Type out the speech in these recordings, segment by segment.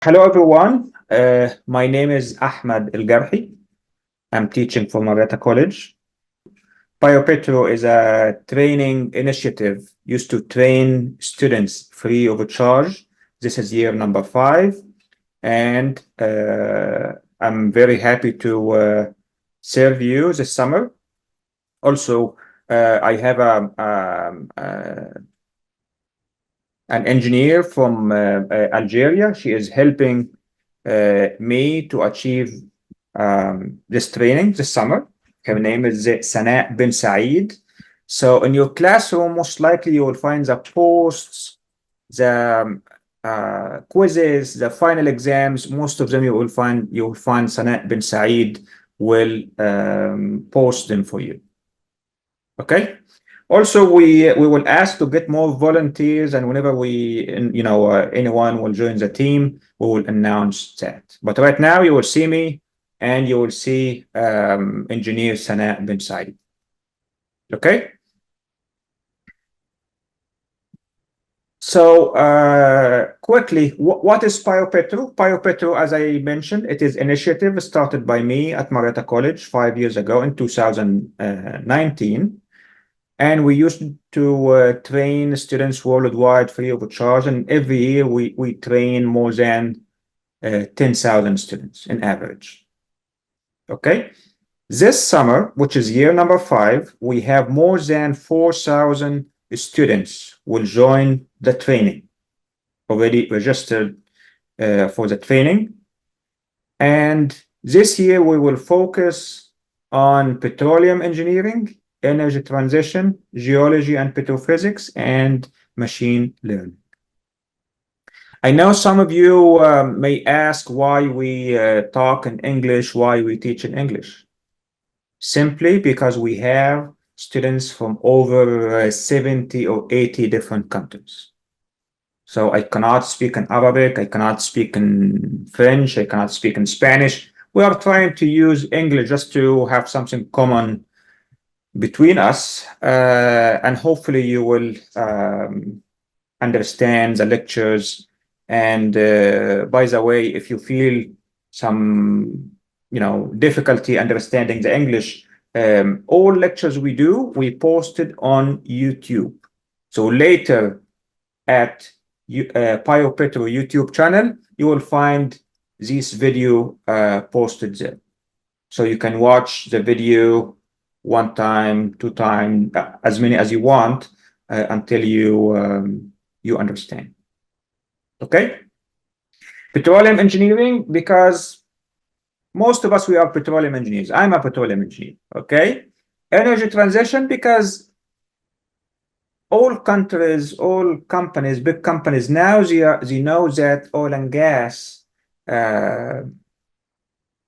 Hello, everyone. My name is Ahmed Algarhy. I'm teaching from Marietta College. PioPetro is a training initiative used to train students free of charge. This is year number 5, and I'm very happy to serve you this summer. Also, I have an engineer from Algeria. She is helping me to achieve this training this summer. Her name is Sana bin Saeed. So in your classroom, most likely you will find the posts, the quizzes, the final exams. Most of them you will find Sana bin Saeed will post them for you. Okay. Also, we will ask to get more volunteers, and whenever anyone will join the team, we will announce that. But right now, you will see me, and you will see Engineer Sana bin Said. Okay. So quickly, what is PioPetro? PioPetro, as I mentioned, it is initiative started by me at Marietta College 5 years ago in 2019. And we used to train students worldwide free of charge. And every year we train more than 10,000 students in average. Okay. This summer, which is year number 5, we have more than 4,000 students will join the training, already registered for the training. And this year we will focus on petroleum engineering, energy transition, geology and petrophysics, and machine learning. I know some of you may ask why we talk in English, why we teach in English. Simply because we have students from over 70 or 80 different countries. So I cannot speak in Arabic, I cannot speak in French, I cannot speak in Spanish. We are trying to use English just to have something common between us, and hopefully you will understand the lectures. And by the way, if you feel some difficulty understanding the English, all lectures we posted on YouTube. So later at PioPetro YouTube channel, you will find this video posted there. So you can watch the video 1 time, 2 times, as many as you want until you understand. Okay. Petroleum engineering, because most of us, we are petroleum engineers. I'm a petroleum engineer. Okay. Energy transition, because all countries, all companies, big companies now, they know that oil and gas,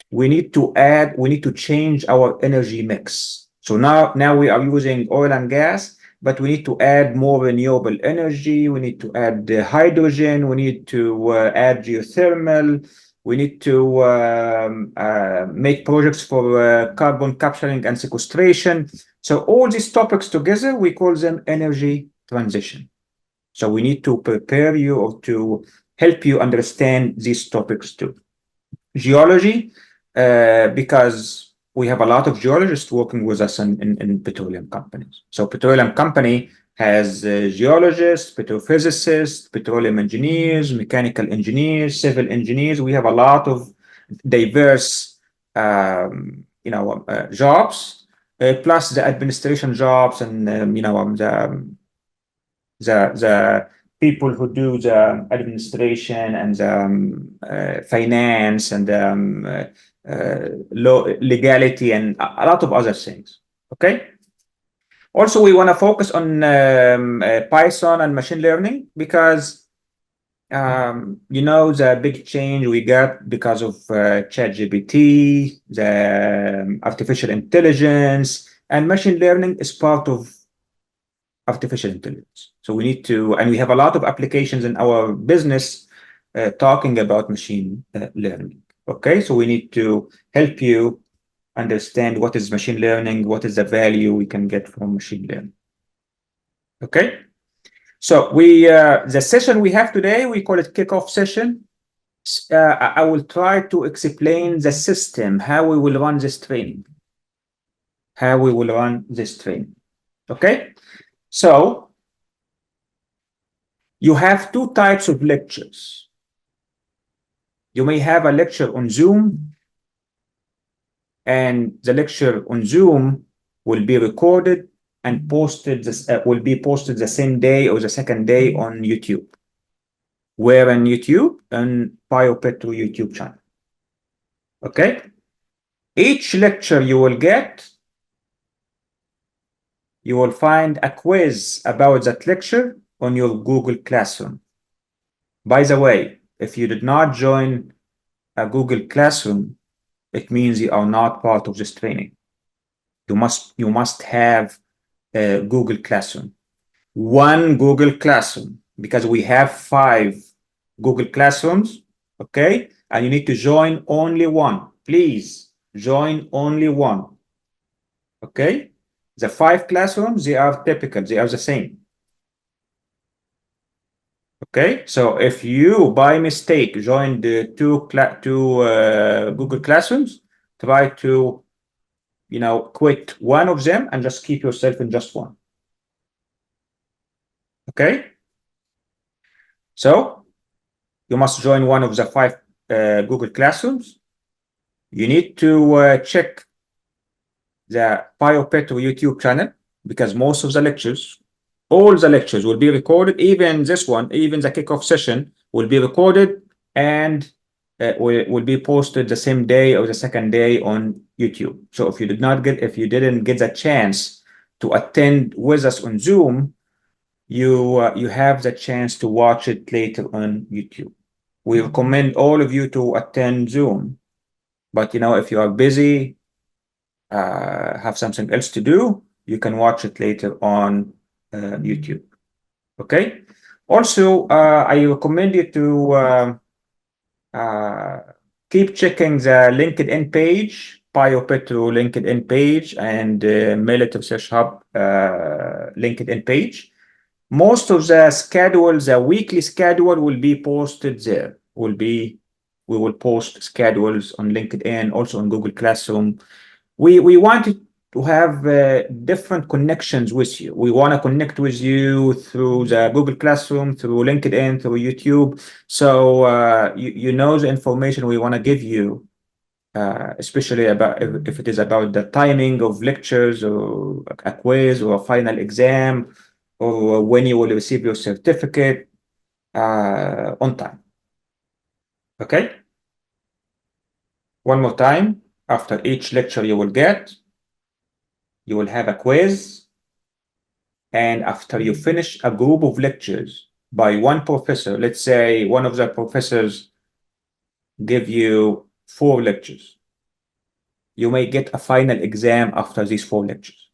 we need to change our energy mix. So now we are using oil and gas, but we need to add more renewable energy. We need to add hydrogen. We need to add geothermal. We need to make projects for carbon capturing and sequestration. So all these topics together, we call them energy transition. So we need to prepare you or to help you understand these topics too. Geology, because we have a lot of geologists working with us in petroleum companies. So petroleum company has geologists, petrophysicists, petroleum engineers, mechanical engineers, civil engineers. We have a lot of diverse, jobs, plus the administration jobs and the people who do the administration and the finance and law, legality, and a lot of other things. Okay. Also, we want to focus on Python and machine learning, because the big change we got because of ChatGPT, the artificial intelligence, and machine learning is part of artificial intelligence. So we need to, and we have a lot of applications in our business talking about machine learning. Okay, so we need to help you understand what is machine learning, what is the value we can get from machine learning. Okay, so the session we have today, we call it kickoff session. I will try to explain the system, how we will run this training. Okay? So you have two types of lectures. You may have a lecture on Zoom, and the lecture on Zoom will be recorded and posted, will be posted the same day or the second day on YouTube. Where on YouTube? On PioPetro YouTube channel. Okay? Each lecture you will get, you will find a quiz about that lecture on your Google Classroom. By the way, if you did not join a Google Classroom, it means you are not part of this training. You must have a Google Classroom. One Google Classroom, because we have 5 Google Classrooms, okay? And you need to join only one. Please join only one, okay? The 5 classrooms, they are typical, they are the same. Okay, so if you by mistake join the two Google Classrooms, try to quit one of them and just keep yourself in just one. Okay, so you must join one of the 5 Google Classrooms. You need to check the PioPetro YouTube channel, because most of the lectures, all the lectures will be recorded, even this one, even the kickoff session will be recorded and will be posted the same day or the second day on YouTube. So if you didn't get the chance to attend with us on Zoom, you have the chance to watch it later on YouTube. We recommend all of you to attend Zoom, but if you are busy, have something else to do, you can watch it later on YouTube. Okay. Also, I recommend you to keep checking the LinkedIn page, PioPetro LinkedIn page, and Military Research Hub LinkedIn page. Most of the schedules, the weekly schedule will be posted there. We will post schedules on LinkedIn, also on Google Classroom. We wanted to have different connections with you. We want to connect with you through the Google Classroom, through LinkedIn, through YouTube. So you know the information we want to give you, especially about if it is about the timing of lectures or a quiz or a final exam, or when you will receive your certificate on time. Okay? One more time, after each lecture you will have a quiz, and after you finish a group of lectures by one professor, let's say one of the professors give you 4 lectures, you may get a final exam after these 4 lectures.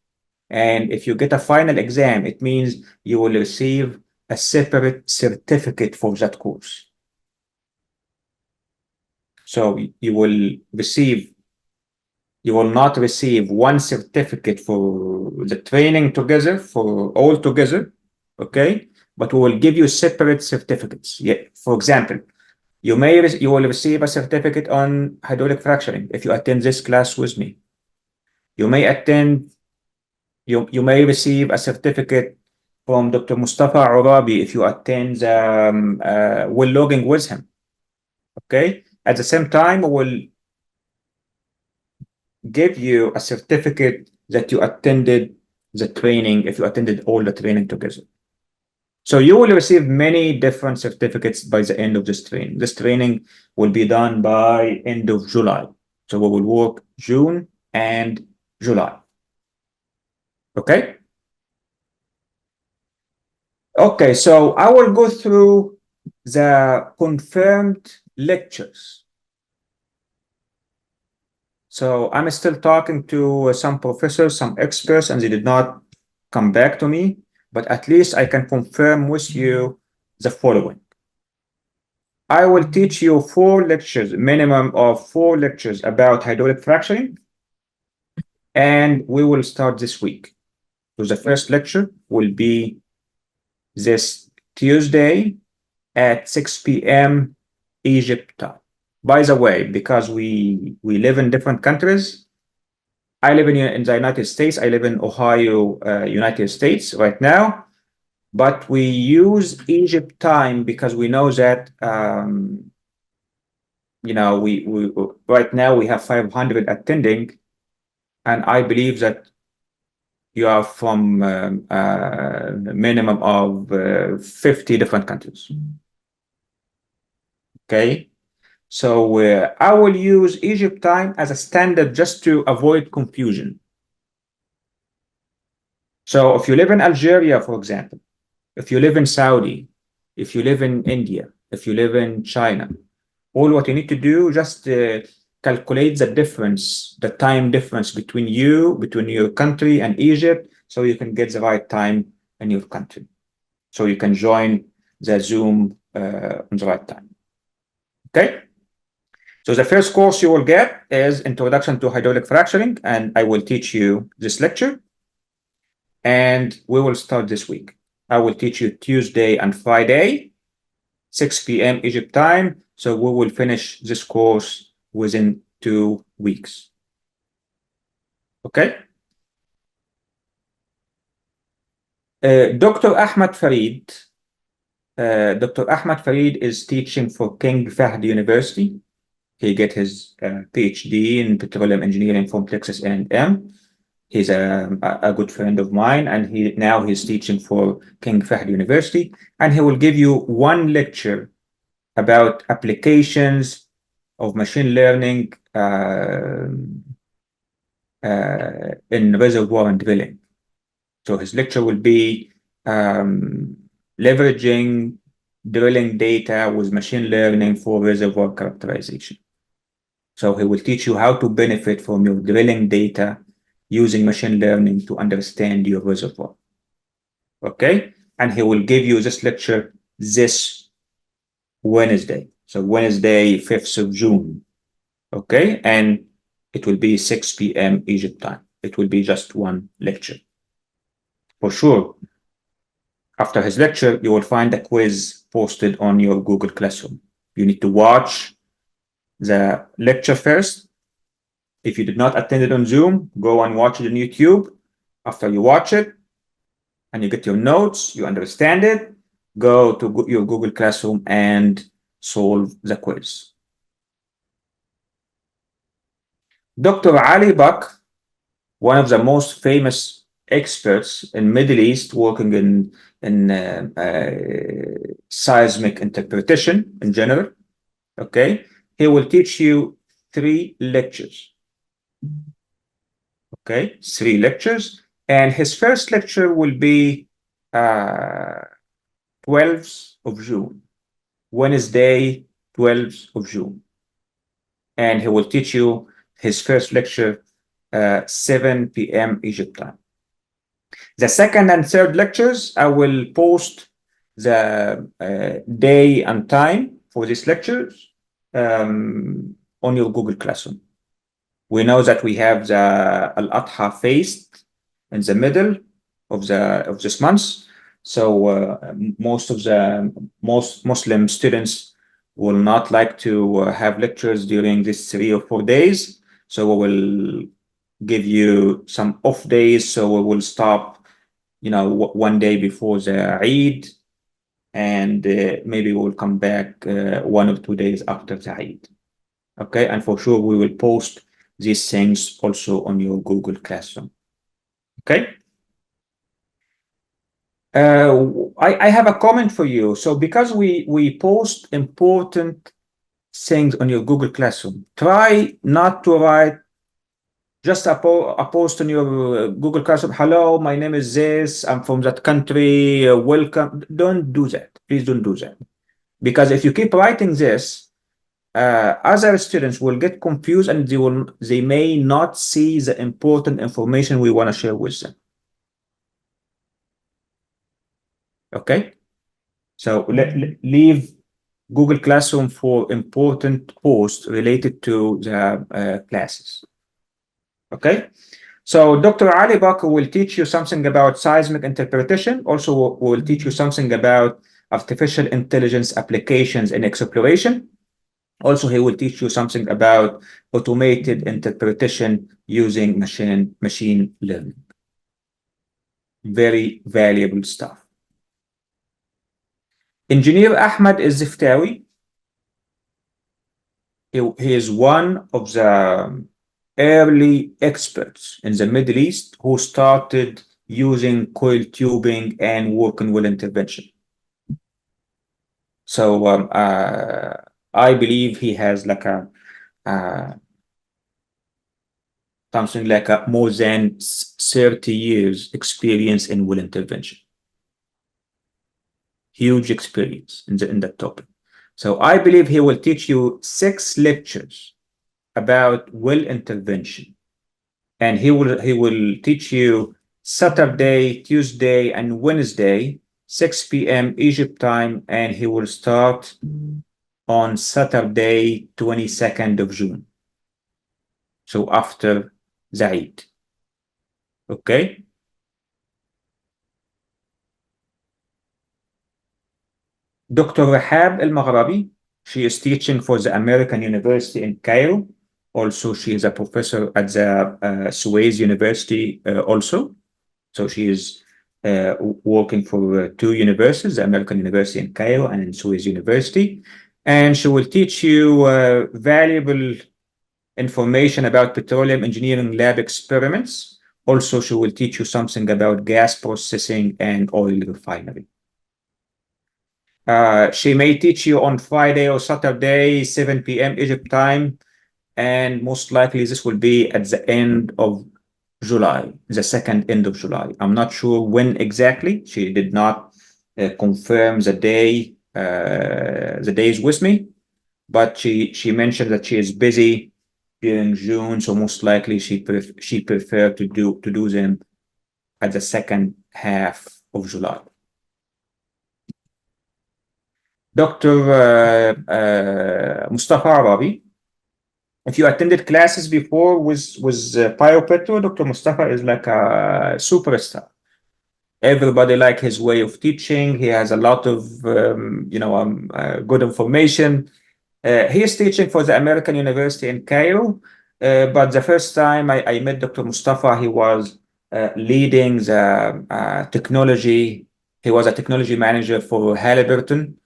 And if you get a final exam, it means you will receive a separate certificate for that course. So you will not receive one certificate for the training together, for all together, okay? But we will give you separate certificates. Yeah. For example, you will receive a certificate on hydraulic fracturing if you attend this class with me. You may receive a certificate from Dr. Mustafa Urabi if you attend well logging with him. Okay. At the same time, we will give you a certificate that you attended the training if you attended all the training together. So you will receive many different certificates by the end of this training. This training will be done by end of July. So we will work June and July. Okay. Okay, so I will go through the confirmed lectures. So I'm still talking to some professors, some experts, and they did not come back to me, but at least I can confirm with you the following. I will teach you 4 lectures, minimum of 4 lectures about hydraulic fracturing, and we will start this week. So the first lecture will be this Tuesday at 6 p.m. Egypt time. By the way, because we live in different countries, I live in the United States. I live in Ohio, United States right now, but we use Egypt time because we know that we right now we have 500 attending, and I believe that you are from a minimum of 50 different countries. Okay, so I will use Egypt time as a standard just to avoid confusion. So if you live in Algeria, for example, if you live in Saudi, if you live in India, if you live in China, all what you need to do just calculate the difference, the time difference between your country and Egypt, so you can get the right time in your country. So you can join the Zoom on the right time. Okay. So the first course you will get is Introduction to Hydraulic Fracturing, and I will teach you this lecture. And we will start this week. I will teach you Tuesday and Friday, 6 p.m. Egypt time. So we will finish this course within 2 weeks. Okay. Dr. Ahmed Farid. Dr. Ahmed Farid is teaching for King Fahd University. He get his PhD in Petroleum Engineering from Texas A&M. He's a good friend of mine, and he's teaching for King Fahd University, and he will give you one lecture about applications of machine learning in reservoir and drilling. So his lecture will be leveraging drilling data with machine learning for reservoir characterization. So he will teach you how to benefit from your drilling data using machine learning to understand your reservoir. Okay? And he will give you this lecture this Wednesday. So Wednesday, 5th of June. Okay? And it will be 6 p.m. Egypt time. It will be just one lecture. For sure. After his lecture, you will find a quiz posted on your Google Classroom. You need to watch the lecture first. If you did not attend it on Zoom, go and watch it on YouTube. After you watch it and you get your notes, you understand it, go to your Google Classroom and solve the quiz. Dr. Ali Bak, one of the most famous experts in Middle East working in seismic interpretation in general, okay? He will teach you 3 lectures. Okay, 3 lectures, and his first lecture will be 12th of June, Wednesday, 12th of June, and he will teach you his first lecture 7 p.m. Egypt time. The second and third lectures, I will post the day and time for these lectures on your Google Classroom. We know that we have the Al-Adha feast in the middle of this month. So most Muslim students will not like to have lectures during these 3 or 4 days. So we will give you some off days. So we will stop, one day before the Eid, and maybe we'll come back 1 or 2 days after the Eid. Okay, and for sure we will post these things also on your Google Classroom. Okay. I have a comment for you. So because we post important things on your Google Classroom, try not to write just a post on your Google Classroom. Hello, my name is this. I'm from that country. Welcome. Don't do that. Please don't do that. Because if you keep writing this, other students will get confused, and they may not see the important information we want to share with them. Okay, so leave Google Classroom for important posts related to the classes. Okay, so Dr. Ali Bakr will teach you something about seismic interpretation. Also, will teach you something about artificial intelligence applications in exploration. Also, he will teach you something about automated interpretation using machine learning. Very valuable stuff. Engineer Ahmed is Ziftawi. He is one of the early experts in the Middle East who started using coil tubing and working well intervention. So I believe he has like a something like a more than 30 years experience in well intervention. Huge experience in that topic. So I believe he will teach you 6 lectures about well intervention, and he will teach you Saturday, Tuesday, and Wednesday, 6 p.m. Egypt time, and he will start on Saturday, 22nd of June. So after the Eid. Okay. Dr. Rahab El-Maghrabi, she is teaching for the American University in Cairo. Also, she is a professor at the Suez University also. So she is working for 2 universities, the American University in Cairo and in Suez University. And she will teach you valuable information about petroleum engineering lab experiments. Also, she will teach you something about gas processing and oil refinery. She may teach you on Friday or Saturday, 7 p.m. Egypt time, and most likely this will be at the end of July, the second end of July. I'm not sure when exactly. She did not confirm the days with me, but she mentioned that she is busy during June, so most likely she preferred to do them at the second half of July. Dr. Mustafa Arabi. If you attended classes before with PioPetro, Dr. Mustafa is like a superstar. Everybody like his way of teaching. He has a lot of good information. He is teaching for the American University in Cairo, but the first time I met Dr. Mustafa, he was leading the technology. He was a technology manager for Halliburton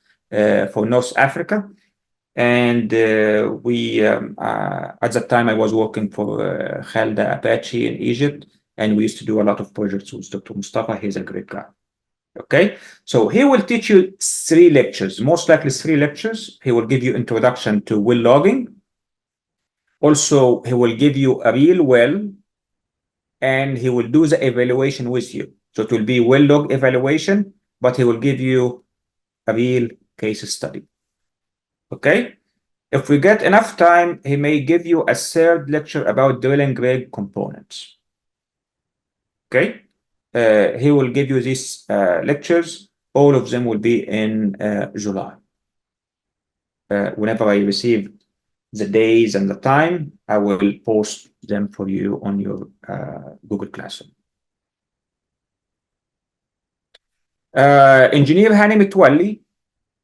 for North Africa. And at that time, I was working for Khalda Apache in Egypt, and we used to do a lot of projects with Dr. Mustafa. He's a great guy. Okay, so he will teach you 3 lectures, most likely 3 lectures. He will give you introduction to well logging. Also, he will give you a real well, and he will do the evaluation with you. So it will be well log evaluation, but he will give you a real case study. Okay. If we get enough time, he may give you a 3rd lecture about drilling rig components. Okay. He will give you these lectures. All of them will be in July. Whenever I receive the days and the time, I will post them for you on your Google Classroom. Engineer Hani Mitwalli,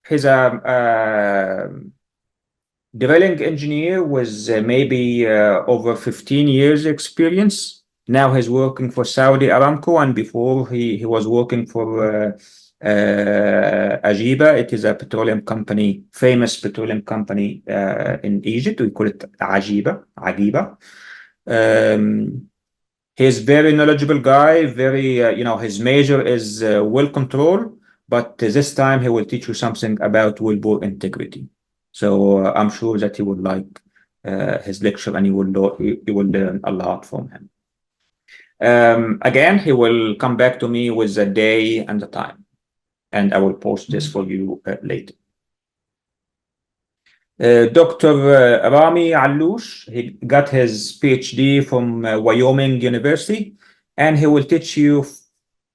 he's a drilling engineer with maybe over 15 years experience. Now he's working for Saudi Aramco, and before he was working for Ajiba. It is a petroleum company, famous petroleum company in Egypt. We call it Ajiba. He's very knowledgeable guy, very, his major is well control, but this time he will teach you something about wellbore integrity. So I'm sure that you will like his lecture, and you will learn a lot from him. Again, he will come back to me with the day and the time, and I will post this for you later. Dr. Rami Alloush, he got his PhD from Wyoming University, and he will teach you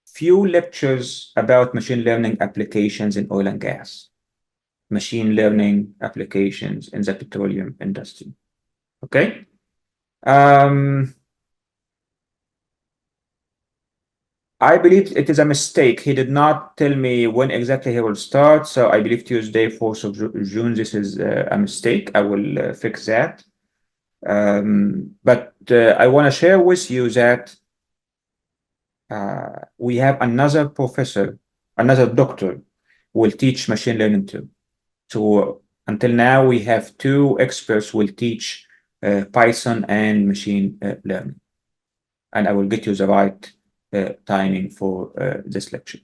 few lectures about machine learning applications in oil and gas. Machine learning applications in the petroleum industry. Okay. I believe it is a mistake. He did not tell me when exactly he will start. So I believe Tuesday, 4th of June, this is a mistake. I will fix that. But I want to share with you that we have another professor, another doctor will teach machine learning too. So until now, we have two experts will teach Python and machine learning. And I will get you the right timing for this lecture.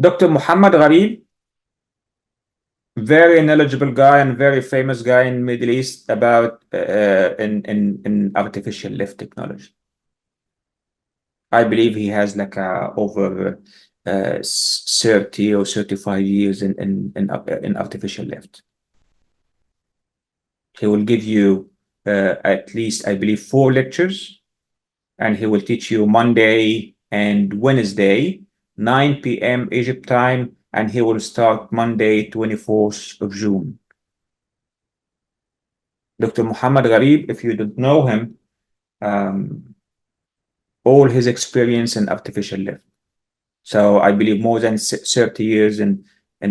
Dr. Muhammad Gharib, very knowledgeable guy and very famous guy in Middle East about in artificial lift technology. I believe he has like over 30 or 35 years in artificial lift. He will give you at least, I believe, 4 lectures, and he will teach you Monday and Wednesday, 9 p.m. Egypt time, and he will start Monday, 24th of June. Dr. Muhammad Gharib, if you don't know him, all his experience in artificial lift. So I believe more than 30 years in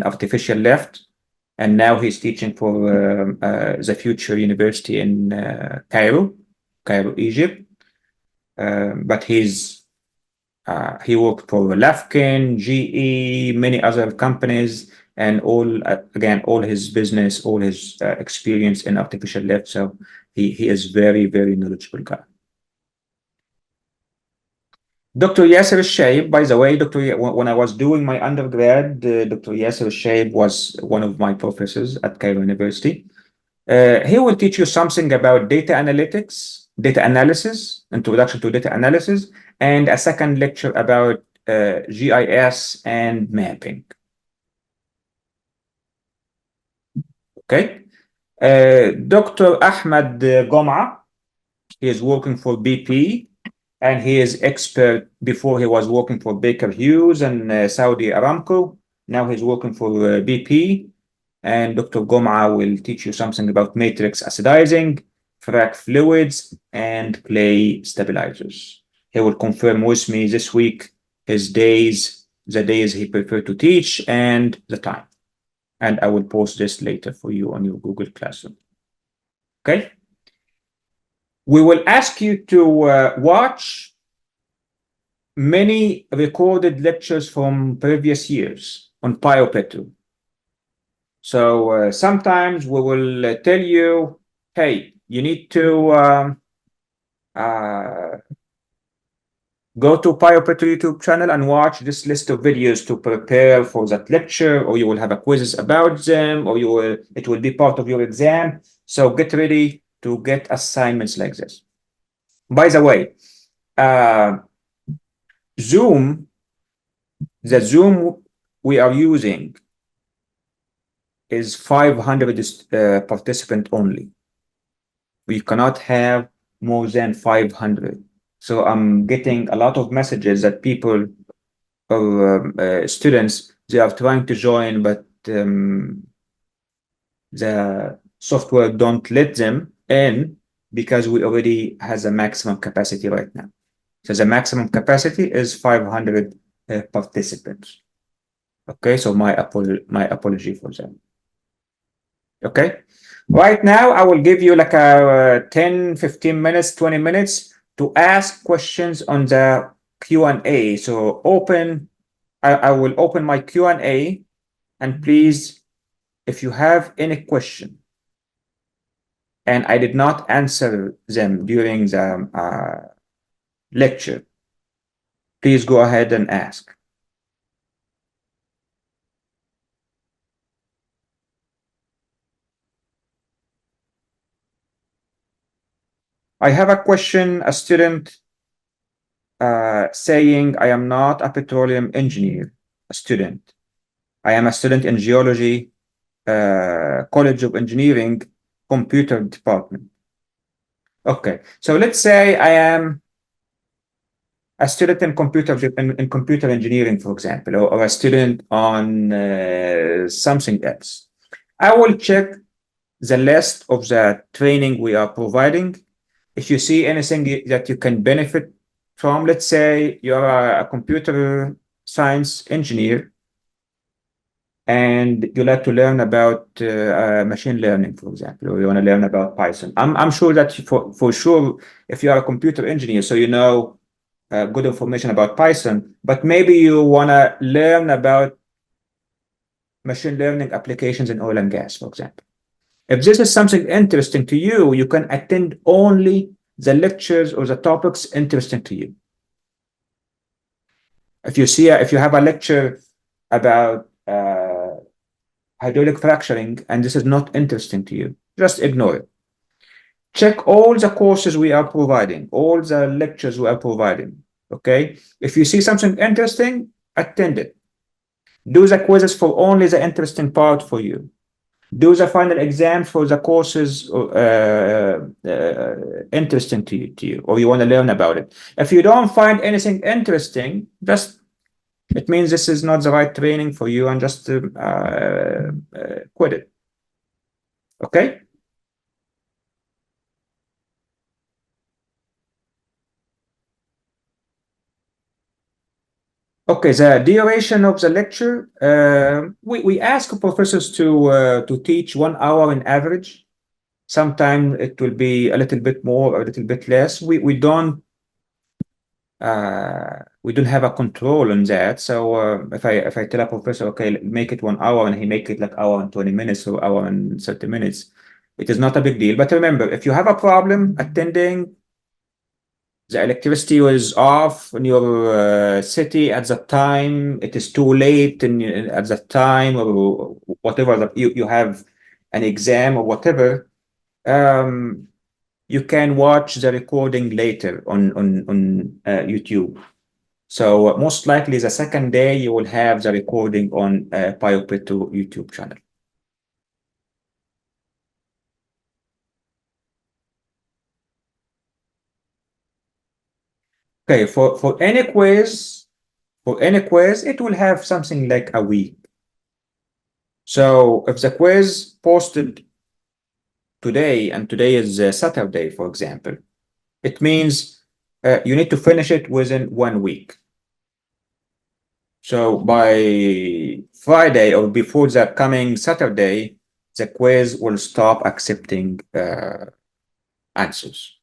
artificial lift. And now he's teaching for the Future University in Cairo, Egypt. But he worked for Lafkin, GE, many other companies, and all his business, all his experience in artificial lift. So he is very, very knowledgeable guy. Dr. Yasser Al-Shaib, by the way, when I was doing my undergrad, Dr. Yasser Al-Shaib was one of my professors at Cairo University. He will teach you something about data analytics, data analysis, introduction to data analysis, and a second lecture about GIS and mapping. Okay. Dr. Ahmed Gom'a, he is working for BP, and he is expert. Before he was working for Baker Hughes and Saudi Aramco. Now he's working for BP. And Dr. Gom'a will teach you something about matrix acidizing, frac fluids, and clay stabilizers. He will confirm with me this week his days, the days he preferred to teach, and the time. And I will post this later for you on your Google Classroom. Okay? We will ask you to watch many recorded lectures from previous years on PioPetro. So sometimes we will tell you, hey, you need to go to PioPetro YouTube channel and watch this list of videos to prepare for that lecture, or you will have a quizzes about them, or it will be part of your exam. So get ready to get assignments like this. By the way, Zoom, the Zoom we are using is 500 participant only. We cannot have more than 500. So I'm getting a lot of messages that people or students, they are trying to join, but the software don't let them in because we already has a maximum capacity right now. So the maximum capacity is 500 participants. Okay, so my apology for that. Okay, right now I will give you like a 10, 15 minutes, 20 minutes to ask questions on the Q&A. So I will open my Q&A, and please, if you have any question and I did not answer them during the lecture, please go ahead and ask. I have a question, a student saying, I am not a petroleum engineer, a student. I am a student in Geology, College of Engineering, Computer Department. Okay, so let's say I am a student in computer engineering, for example, or a student on something else. I will check the list of the training we are providing. If you see anything that you can benefit from, let's say, you're a computer science engineer and you like to learn about machine learning, for example, or you want to learn about Python. I'm sure that for sure, if you are a computer engineer, so you know good information about Python, but maybe you want to learn about machine learning applications in oil and gas, for example. If this is something interesting to you, you can attend only the lectures or the topics interesting to you. If you have a lecture about hydraulic fracturing and this is not interesting to you, just ignore it. Check all the courses we are providing, all the lectures we are providing. Okay. If you see something interesting, attend it. Do the quizzes for only the interesting part for you. Do the final exam for the courses interesting to you, or you want to learn about it. If you don't find anything interesting, just it means this is not the right training for you and just quit it. Okay. Okay, the duration of the lecture, we ask professors to teach 1 hour in average. Sometimes it will be a little bit more, a little bit less. We don't have a control on that. So if I tell a professor, okay, make it 1 hour, and he make it like hour and 20 minutes or hour and 30 minutes, it is not a big deal. But remember, if you have a problem attending, the electricity was off in your city at that time, it is too late at that time, or whatever, that you have an exam or whatever, you can watch the recording later on YouTube. So most likely the second day you will have the recording on PioPetro YouTube channel. Okay, for any quiz, it will have something like a week. So if the quiz posted today, and today is Saturday, for example, it means you need to finish it within 1 week. So by Friday or before the coming Saturday, the quiz will stop accepting answers.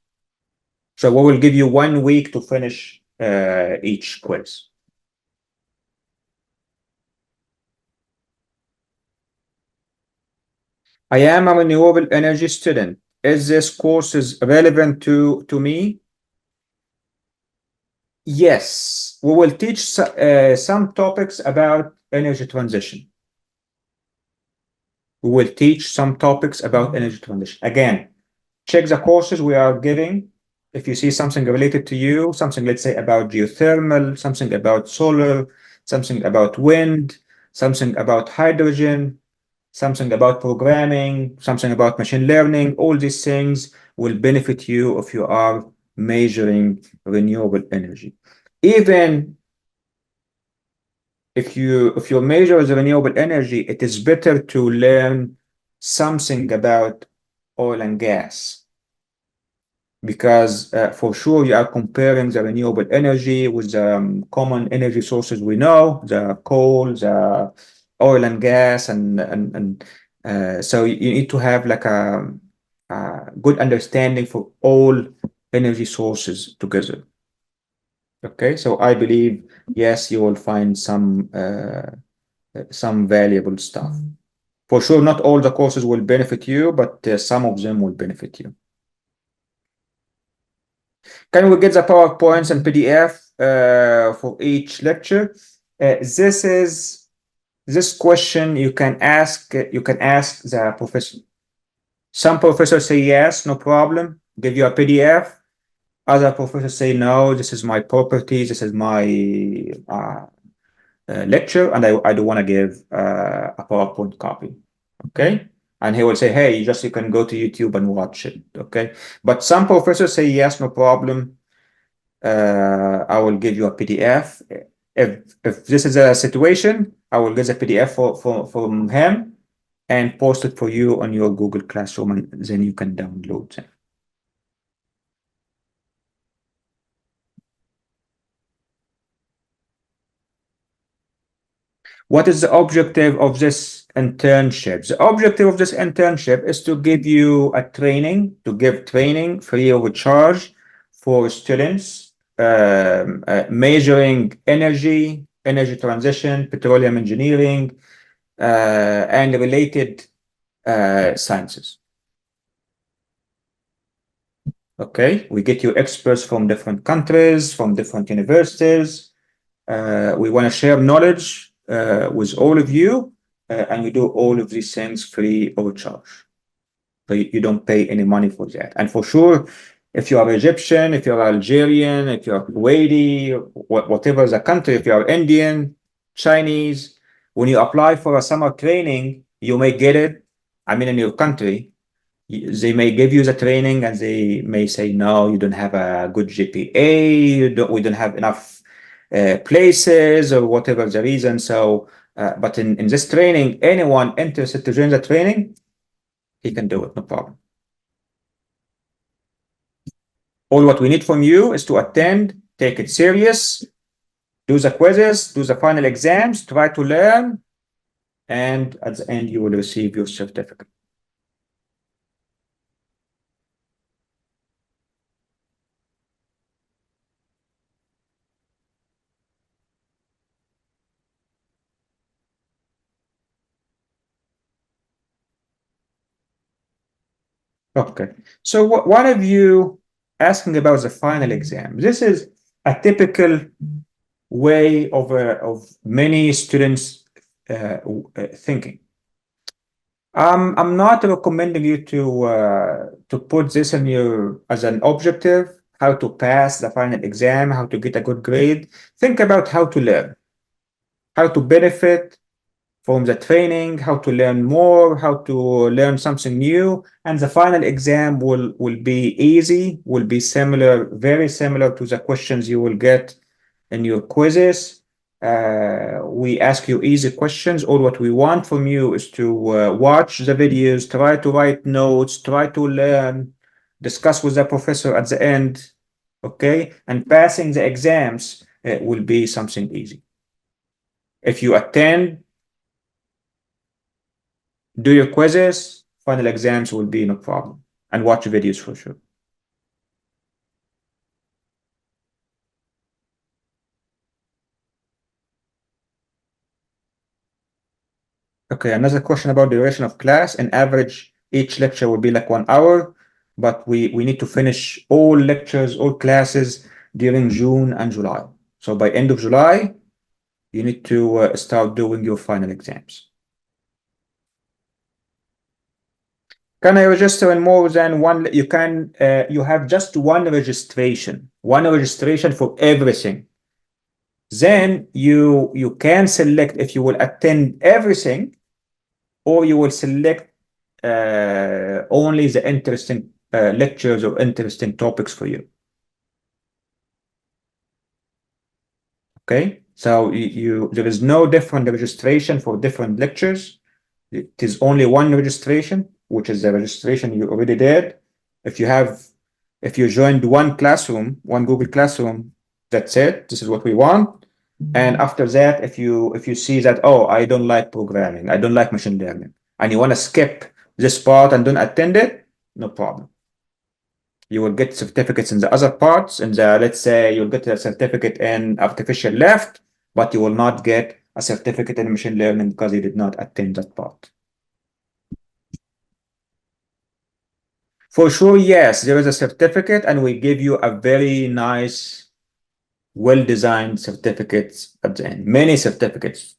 So we will give you 1 week to finish each quiz. I am a renewable energy student. Is this course is relevant to me? Yes, we will teach some topics about energy transition. We will teach some topics about energy transition. Again, check the courses we are giving. If you see something related to you, something, let's say, about geothermal, something about solar, something about wind, something about hydrogen, something about programming, something about machine learning, all these things will benefit you if you are measuring renewable energy. Even if you measure the renewable energy, it is better to learn something about oil and gas, because for sure you are comparing the renewable energy with the common energy sources we know, the coal, the oil and gas, and so you need to have like a good understanding for all energy sources together. Okay, so I believe yes, you will find some valuable stuff. For sure, not all the courses will benefit you, but some of them will benefit you. Can we get the PowerPoints and PDF for each lecture? This question you can ask. You can ask the professor. Some professors say yes, no problem. Give you a PDF. Other professors say no. This is my property. This is my lecture, and I don't want to give a PowerPoint copy. Okay. And he will say, hey, you can go to YouTube and watch it. Okay. But some professors say yes, no problem. I will give you a PDF. If this is a situation, I will get a PDF from him and post it for you on your Google Classroom, and then you can download them. What is the objective of this internship? The objective of this internship is to give you a training, to give training free of charge for students measuring energy transition, petroleum engineering, and related sciences. Okay, we get you experts from different countries, from different universities. We want to share knowledge with all of you, and we do all of these things free of charge. So you don't pay any money for that. And for sure, if you are Egyptian, if you're Algerian, if you're Kuwaiti, whatever the country, if you are Indian, Chinese, when you apply for a summer training, you may get it. I mean, in your country, they may give you the training and they may say, no, you don't have a good GPA, we don't have enough places or whatever the reason. So, but in this training, anyone interested to join the training, he can do it, no problem. All what we need from you is to attend, take it serious, do the quizzes, do the final exams, try to learn, and at the end, you will receive your certificate. Okay. So one of you asking about the final exam. This is a typical way of many students thinking. I'm not recommending you to put this in your as an objective, how to pass the final exam, how to get a good grade. Think about how to learn, how to benefit from the training, how to learn more, how to learn something new, and the final exam will be easy, will be similar, very similar to the questions you will get in your quizzes. We ask you easy questions. All what we want from you is to watch the videos, try to write notes, try to learn, discuss with the professor at the end, okay? And passing the exams will be something easy. If you attend, do your quizzes, final exams will be no problem, and watch videos for sure. Okay, another question about duration of class. In average, each lecture will be like 1 hour, but we need to finish all lectures, all classes during June and July. So by end of July, you need to start doing your final exams. Can I register in more than one? You can. You have just one registration for everything. Then you can select if you will attend everything, or you will select only the interesting lectures or interesting topics for you. Okay, so there is no different registration for different lectures. It is only one registration, which is the registration you already did. If you joined one classroom, one Google Classroom, that's it. This is what we want. And after that, if you see that, oh, I don't like programming, I don't like machine learning, and you want to skip this part and don't attend it, no problem. You will get certificates in the other parts. Let's say you'll get a certificate in artificial lift, but you will not get a certificate in machine learning because you did not attend that part. For sure, yes, there is a certificate, and we give you a very nice, well-designed certificates at the end. Many certificates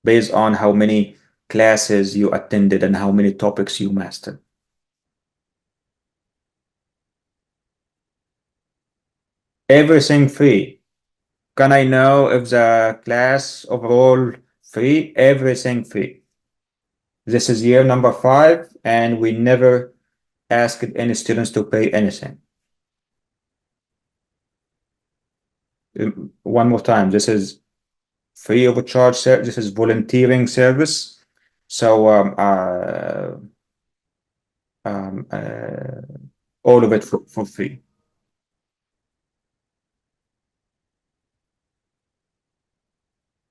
based on how many classes you attended and how many topics you mastered. Everything free. Can I know if the class overall free? Everything free. This is year number 5, and we never asked any students to pay anything. One more time, this is free of charge. This is volunteering service. So um, uh, all of it for free.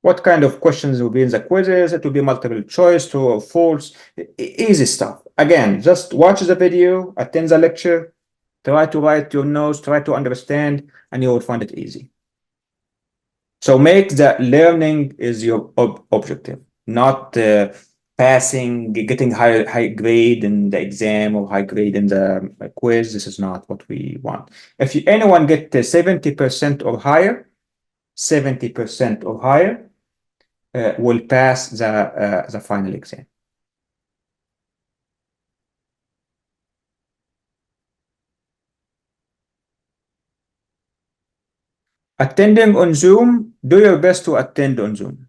What kind of questions will be in the quizzes? It will be multiple choice, true or false, easy stuff. Again, just watch the video, attend the lecture, try to write your notes, try to understand, and you will find it easy. So make the learning is your objective, not passing, getting high grade in the exam or high grade in the quiz. This is not what we want. If anyone get 70% or higher, 70% or higher will pass the final exam. Attending on Zoom, do your best to attend on Zoom.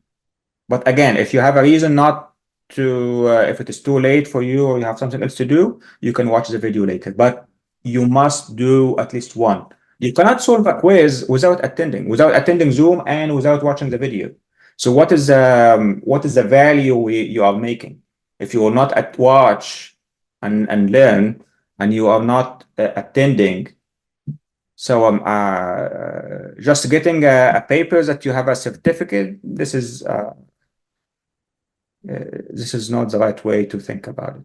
But again, if you have a reason not to, if it is too late for you or you have something else to do, you can watch the video later. But you must do at least one. You cannot solve a quiz without attending Zoom and without watching the video. So what is the value you are making if you will not watch and learn and you are not attending? So just getting a paper that you have a certificate. This is not the right way to think about it.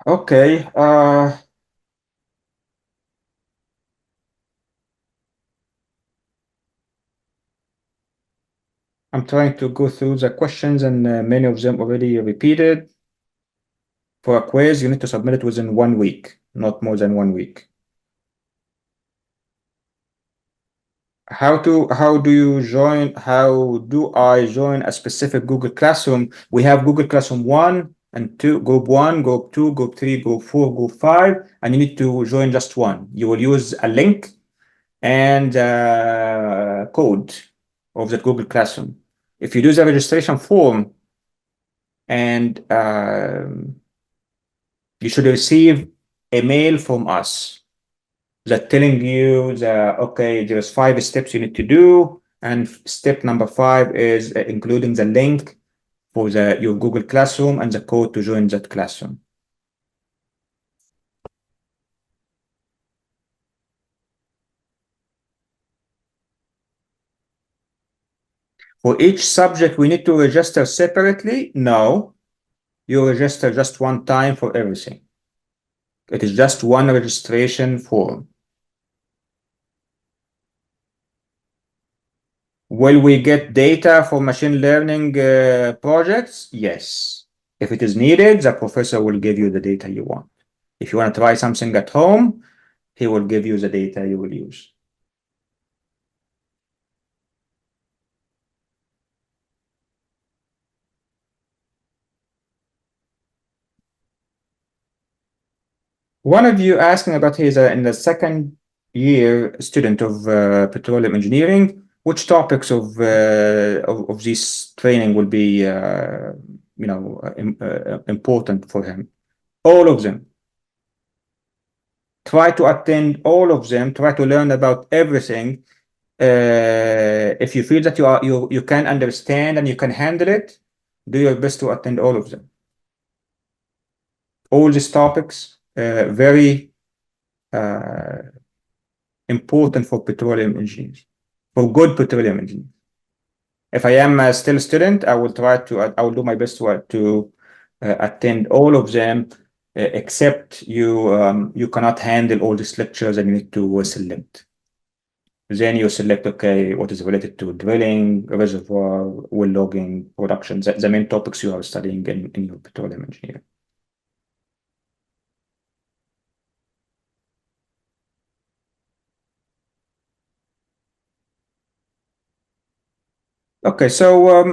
Okay. I'm trying to go through the questions and many of them already repeated. For a quiz, you need to submit it within 1 week, not more than 1 week. How do I join a specific Google Classroom? We have Google Classroom 1 and 2, group 1, group 2, group 3, group 4, group 5, and you need to join just one. You will use a link and code of the Google Classroom. If you do the registration form and you should receive a mail from us that telling you that, okay, there's 5 steps you need to do. And step number 5 is including the link for your Google Classroom and the code to join that classroom. For each subject, we need to register separately? No, you register just one time for everything. It is just one registration form. Will we get data for machine learning projects? Yes. If it is needed, the professor will give you the data you want. If you want to try something at home, he will give you the data you will use. One of you asking about he's in the second year student of petroleum engineering. Which topics of this training will be important for him? All of them. Try to attend all of them. Try to learn about everything. If you feel that you can understand and you can handle it, do your best to attend all of them. All these topics very important for petroleum engineers, for good petroleum engineers. If I am still a student, I will do my best to attend all of them, except you cannot handle all these lectures and you need to select. Then you select, okay, what is related to drilling, reservoir, well logging, production, the main topics you are studying in your petroleum engineering. Okay, so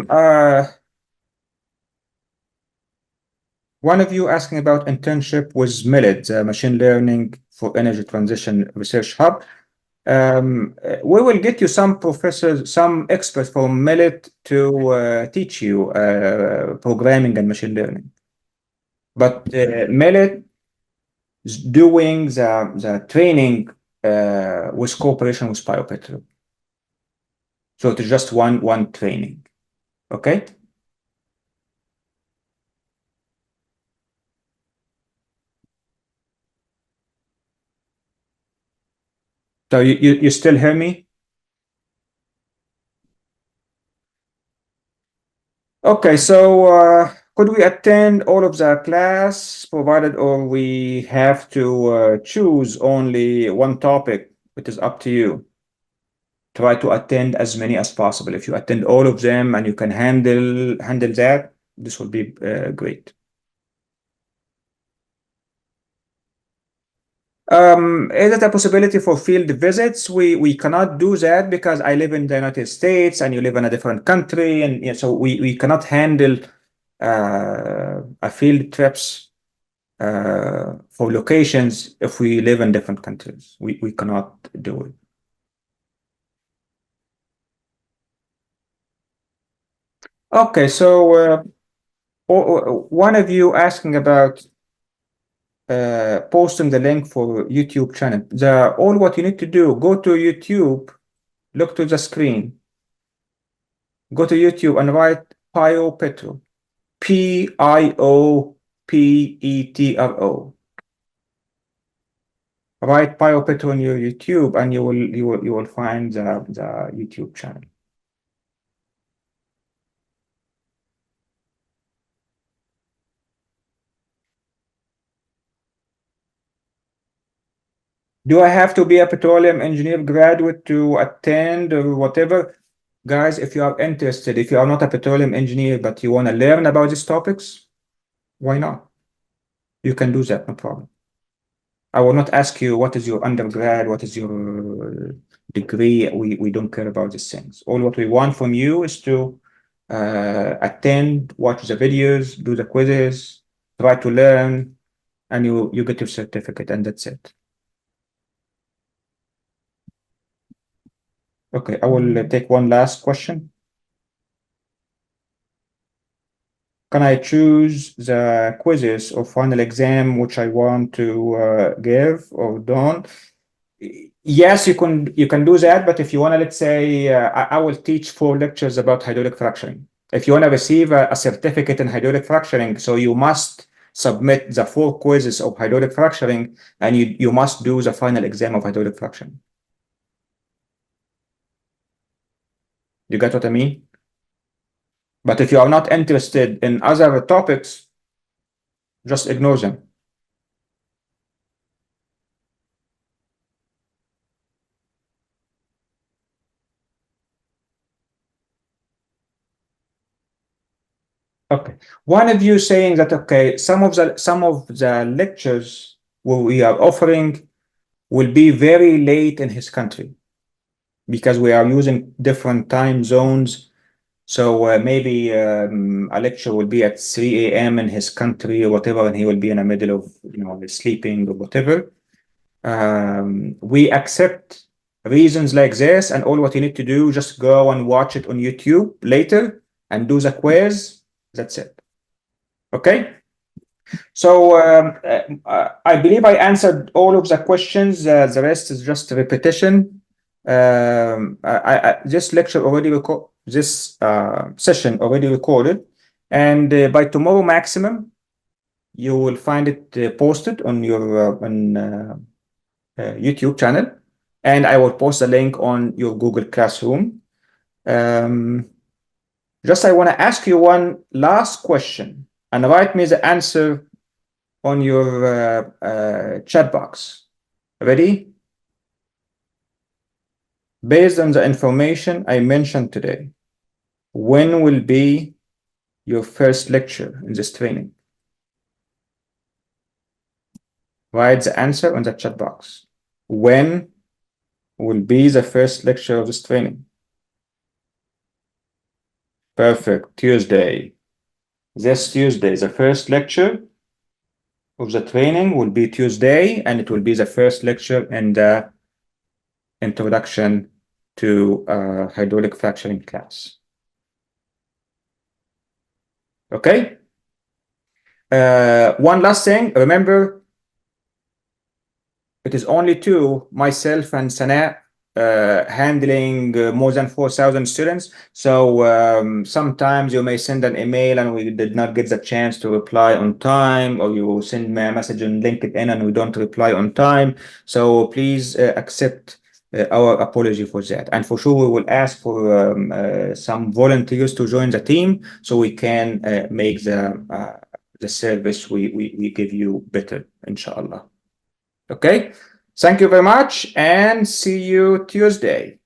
one of you asking about internship with Millet, the Machine Learning for Energy Transition Research Hub. We will get you some professors, some experts from Millet to teach you programming and machine learning. But Millet is doing the training with cooperation with PioPetro. So it is just one training. Okay. So you still hear me? Okay, so could we attend all of the class provided, or we have to choose only one topic? It is up to you. Try to attend as many as possible. If you attend all of them and you can handle that, this will be great. Is it a possibility for field visits? We cannot do that because I live in the United States and you live in a different country, and so we cannot handle a field trips for locations if we live in different countries. We cannot do it. Okay, so one of you asking about posting the link for YouTube channel. All what you need to do, go to YouTube, look to the screen, go to YouTube and write PioPetro, PIOPETRO. Write PioPetro on your YouTube, and you will find the YouTube channel. Do I have to be a petroleum engineer graduate to attend or whatever? Guys, if you are interested, if you are not a petroleum engineer, but you want to learn about these topics, why not? You can do that, no problem. I will not ask you what is your undergrad, what is your degree. We don't care about these things. All what we want from you is to attend, watch the videos, do the quizzes, try to learn, and you get your certificate, and that's it. Okay, I will take one last question. Can I choose the quizzes or final exam which I want to give or don't? Yes, you can do that, but if you want to, let's say, I will teach 4 lectures about hydraulic fracturing. If you want to receive a certificate in hydraulic fracturing, so you must submit the 4 quizzes of hydraulic fracturing, and you must do the final exam of hydraulic fracturing. You get what I mean? But if you are not interested in other topics, just ignore them. Okay. One of you saying that, okay, some of the lectures we are offering will be very late in his country because we are using different time zones. So maybe a lecture will be at 3 a.m. in his country or whatever, and he will be in the middle of sleeping or whatever. We accept reasons like this, and all what you need to do, just go and watch it on YouTube later and do the quiz. That's it. Okay. So I believe I answered all of the questions. The rest is just repetition. This lecture already this session already recorded, and by tomorrow maximum, you will find it posted on your YouTube channel, and I will post a link on your Google Classroom. Just I want to ask you one last question, and write me the answer on your chat box. Ready? Based on the information I mentioned today, when will be your first lecture in this training? Write the answer on the chat box. When will be the first lecture of this training? Perfect. Tuesday. This Tuesday, the first lecture of the training will be Tuesday, and it will be the first lecture in the introduction to hydraulic fracturing class. Okay. One last thing. Remember, it is only two, myself and Sana, handling more than 4,000 students. So sometimes you may send an email and we did not get the chance to reply on time, or you send me a message on LinkedIn and we don't reply on time. So please accept our apology for that. And for sure, we will ask for some volunteers to join the team so we can make the service we give you better, inshallah. Okay, thank you very much and see you Tuesday.